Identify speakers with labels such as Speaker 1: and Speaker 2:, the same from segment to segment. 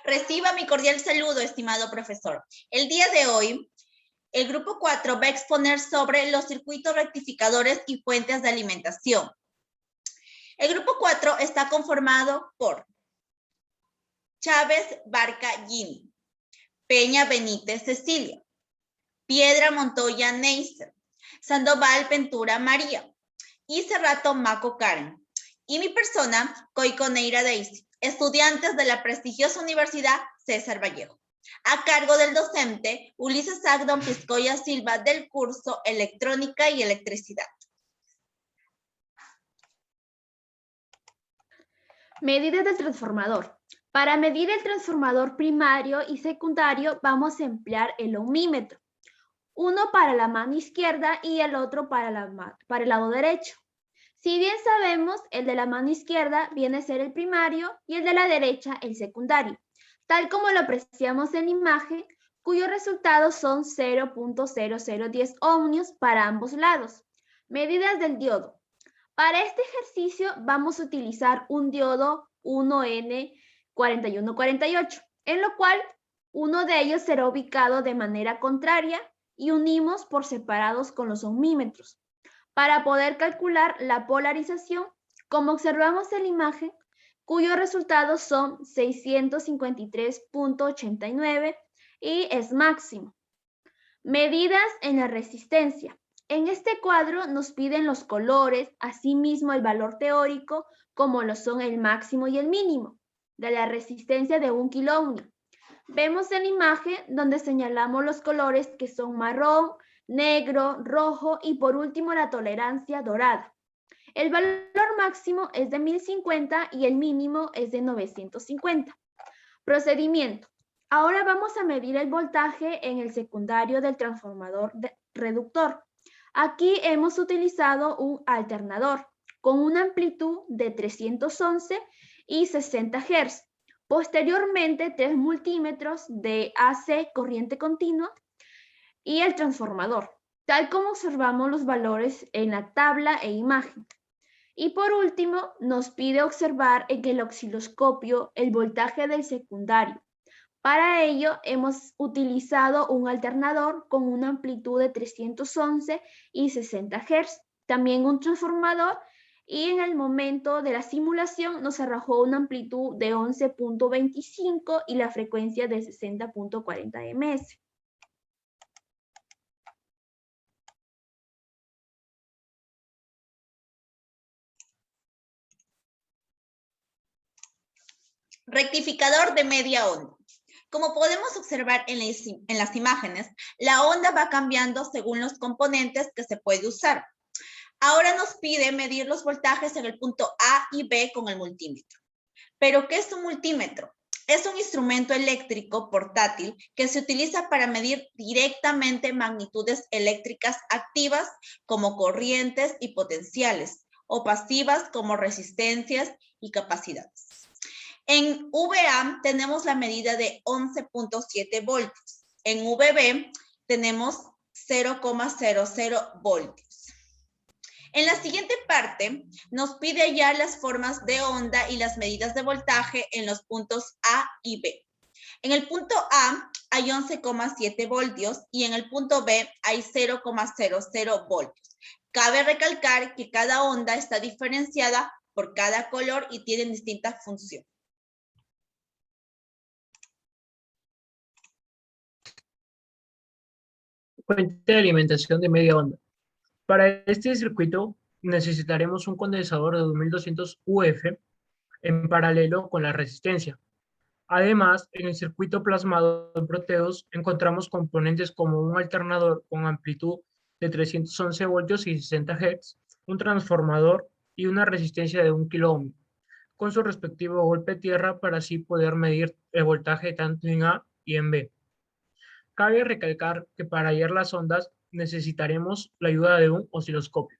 Speaker 1: Reciba mi cordial saludo, estimado profesor. El día de hoy, el grupo 4 va a exponer sobre los circuitos rectificadores y fuentes de alimentación. El grupo 4 está conformado por Chávez Barca Jimmy, Peña Benítez Cecilia, Piedra Montoya Neisser, Sandoval Ventura María y Cerrato Maco Karen. Y mi persona, Coiconeira Daisy, estudiantes de la prestigiosa Universidad César Vallejo, a cargo del docente Ulises Agdon Piscoya Silva del curso Electrónica y Electricidad.
Speaker 2: Medidas del transformador. Para medir el transformador primario y secundario vamos a emplear el ohmímetro. Uno para la mano izquierda y el otro para el lado derecho. Si bien sabemos, el de la mano izquierda viene a ser el primario y el de la derecha el secundario, tal como lo apreciamos en la imagen, cuyos resultados son 0.0010 ohmios para ambos lados. Medidas del diodo. Para este ejercicio vamos a utilizar un diodo 1N4148, en lo cual uno de ellos será ubicado de manera contraria y unimos por separados con los ohmímetros para poder calcular la polarización, como observamos en la imagen, cuyos resultados son 653.89 y es máximo. Medidas en la resistencia. En este cuadro nos piden los colores, asimismo el valor teórico, como lo son el máximo y el mínimo, de la resistencia de 1 kiloohmio. Vemos en la imagen donde señalamos los colores que son marrón, negro, rojo y por último la tolerancia dorada. El valor máximo es de 1050 y el mínimo es de 950. Procedimiento. Ahora vamos a medir el voltaje en el secundario del transformador reductor. Aquí hemos utilizado un alternador con una amplitud de 311 y 60 Hz. Posteriormente, 3 multímetros de AC corriente continua y el transformador, tal como observamos los valores en la tabla e imagen. Y por último, nos pide observar en el osciloscopio el voltaje del secundario. Para ello, hemos utilizado un alternador con una amplitud de 311 y 60 Hz, también un transformador, y en el momento de la simulación nos arrojó una amplitud de 11.25 y la frecuencia de 60.40 ms.
Speaker 1: Rectificador de media onda. Como podemos observar en las imágenes, la onda va cambiando según los componentes que se puede usar. Ahora nos pide medir los voltajes en el punto A y B con el multímetro. ¿Pero qué es un multímetro? Es un instrumento eléctrico portátil que se utiliza para medir directamente magnitudes eléctricas activas como corrientes y potenciales, o pasivas como resistencias y capacidades. En VA tenemos la medida de 11.7 voltios. En VB tenemos 0,00 voltios. En la siguiente parte nos pide ya las formas de onda y las medidas de voltaje en los puntos A y B. En el punto A hay 11,7 voltios y en el punto B hay 0,00 voltios. Cabe recalcar que cada onda está diferenciada por cada color y tienen distintas funciones.
Speaker 3: Fuente de alimentación de media onda. Para este circuito necesitaremos un condensador de 2200 UF en paralelo con la resistencia. Además, en el circuito plasmado en Proteus encontramos componentes como un alternador con amplitud de 311 voltios y 60 Hz, un transformador y una resistencia de 1 kiloohmio, con su respectivo golpe de tierra para así poder medir el voltaje tanto en A y en B. Cabe recalcar que para hallar las ondas necesitaremos la ayuda de un osciloscopio.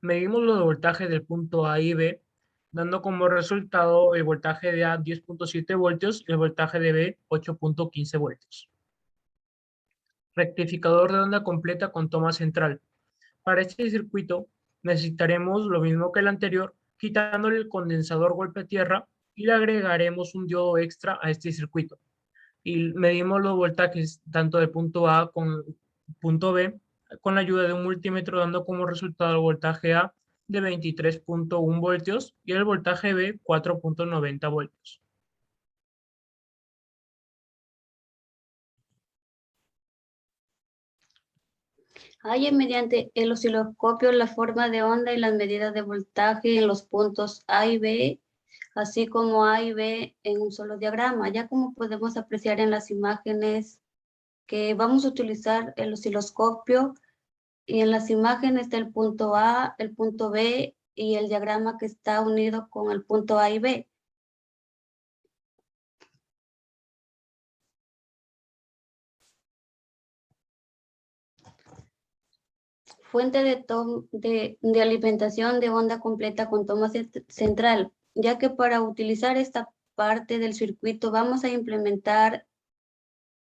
Speaker 3: Medimos los voltajes del punto A y B, dando como resultado el voltaje de A 10.7 voltios y el voltaje de B 8.15 voltios. Rectificador de onda completa con toma central. Para este circuito necesitaremos lo mismo que el anterior, quitándole el condensador golpe tierra y le agregaremos un diodo extra a este circuito. Y medimos los voltajes tanto del punto A con punto B con la ayuda de un multímetro, dando como resultado el voltaje A de 23.1 voltios y el voltaje B 4.90 voltios.
Speaker 4: Halla mediante el osciloscopio la forma de onda y las medidas de voltaje en los puntos A y B, así como A y B en un solo diagrama. Ya como podemos apreciar en las imágenes que vamos a utilizar el osciloscopio, y en las imágenes está el punto A, el punto B y el diagrama que está unido con el punto A y B. Fuente de alimentación de onda completa con toma central, ya que para utilizar esta parte del circuito vamos a implementar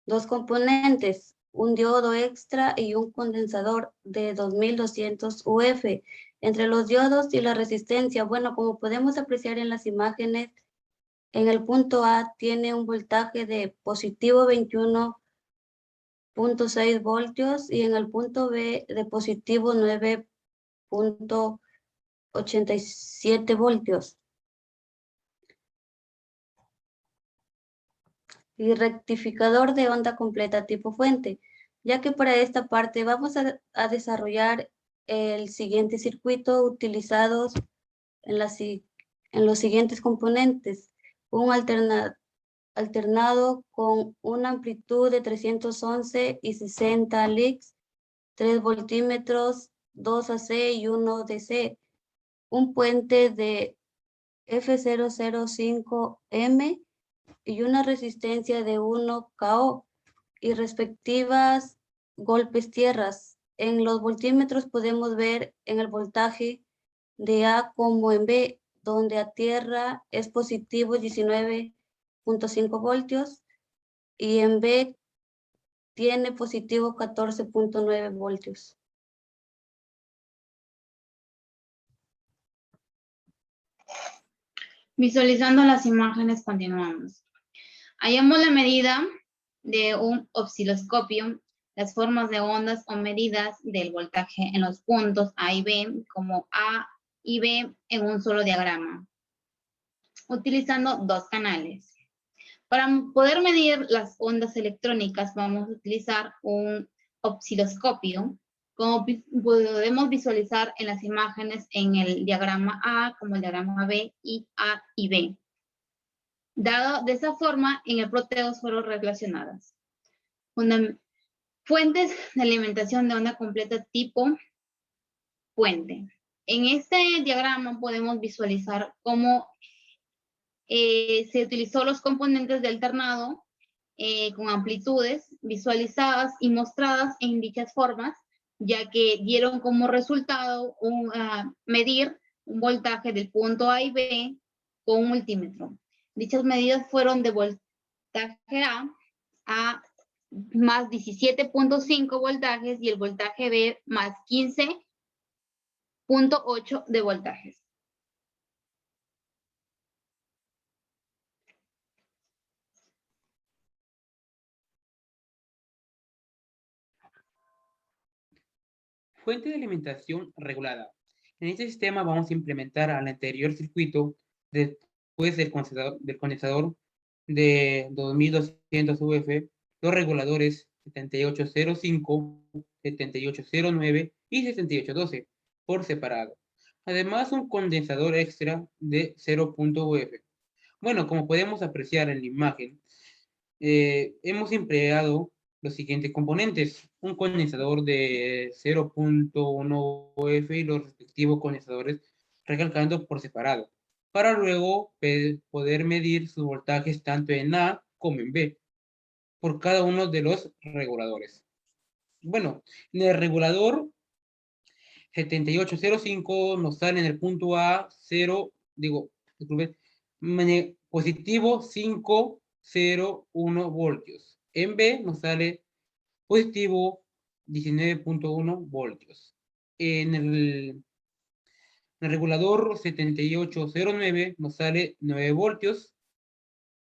Speaker 4: dos componentes, un diodo extra y un condensador de 2200 UF. Entre los diodos y la resistencia, bueno, como podemos apreciar en las imágenes, en el punto A tiene un voltaje de positivo 21.6 voltios y en el punto B de positivo 9.87 voltios. Y rectificador de onda completa tipo fuente, ya que para esta parte vamos a desarrollar el siguiente circuito utilizados en los siguientes componentes. Un alternado con una amplitud de 311 y 60 Lix, 3 voltímetros, 2 AC y 1 DC, un puente de F005M y una resistencia de 1 KO y respectivas golpes tierras. En los voltímetros podemos ver en el voltaje de A como en B, donde a tierra es positivo 19.5 voltios y en B tiene positivo 14.9 voltios.
Speaker 5: Visualizando las imágenes, continuamos. Hallamos la medida de un osciloscopio, las formas de ondas o medidas del voltaje en los puntos A y B, como A y B en un solo diagrama, utilizando dos canales. Para poder medir las ondas electrónicas vamos a utilizar un osciloscopio, como podemos visualizar en las imágenes en el diagrama A, como el diagrama B y A y B. Dado de esa forma, en el proteo fueron relacionadas. Fuentes de alimentación de onda completa tipo puente. En este diagrama podemos visualizar cómo se utilizó los componentes de alternado con amplitudes visualizadas y mostradas en dichas formas, ya que dieron como resultado medir un voltaje del punto A y B con un multímetro. Dichas medidas fueron de voltaje A más 17.5 voltajes y el voltaje B más 15.8 de voltajes.
Speaker 6: Fuente de alimentación regulada. En este sistema vamos a implementar al anterior circuito después del condensador de 2200 UF, los reguladores 7805, 7809 y 7812 por separado. Además, un condensador extra de 0.UF. Bueno, como podemos apreciar en la imagen, hemos empleado los siguientes componentes: un condensador de 0.1 UF y los respectivos condensadores recalcando por separado, para luego poder medir sus voltajes tanto en A como en B, por cada uno de los reguladores. Bueno, en el regulador 7805 nos sale en el punto A positivo 5.01 voltios. En B nos sale positivo 19.1 voltios. En En el regulador 7809 nos sale 9 voltios.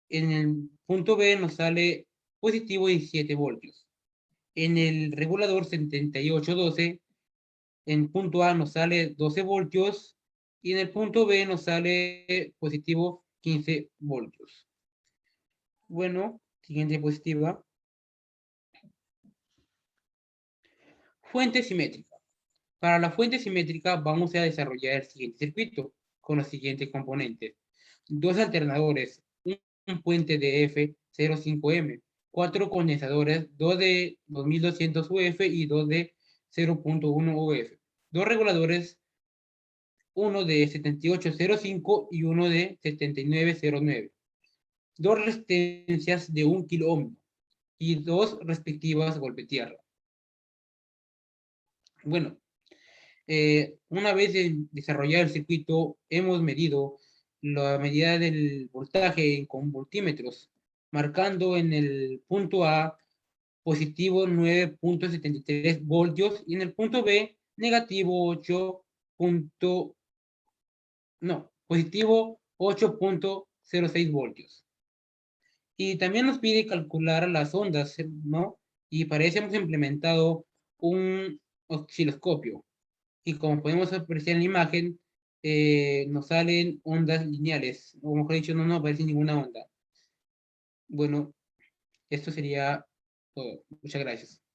Speaker 6: En el punto B nos sale positivo 17 voltios. En el regulador 7812, en punto A nos sale 12 voltios y en el punto B nos sale positivo 15 voltios. Bueno, siguiente diapositiva. Fuente simétrica. Para la fuente simétrica vamos a desarrollar el siguiente circuito con los siguientes componentes. Dos alternadores, un puente de F05M, 4 condensadores, 2 de 2200 UF y 2 de 0.1 UF. Dos reguladores, uno de 7805 y uno de 7909. Dos resistencias de 1 kilo ohm y dos respectivas golpetierra. Bueno, una vez desarrollado el circuito, hemos medido la medida del voltaje con voltímetros, marcando en el punto A positivo 9.73 voltios y en el punto B negativo positivo 8.06 voltios. Y también nos pide calcular las ondas, ¿no? Y para eso hemos implementado un osciloscopio. Y como podemos apreciar en la imagen, nos salen ondas lineales, o mejor dicho, no nos aparece ninguna onda. Bueno, esto sería todo. Muchas gracias.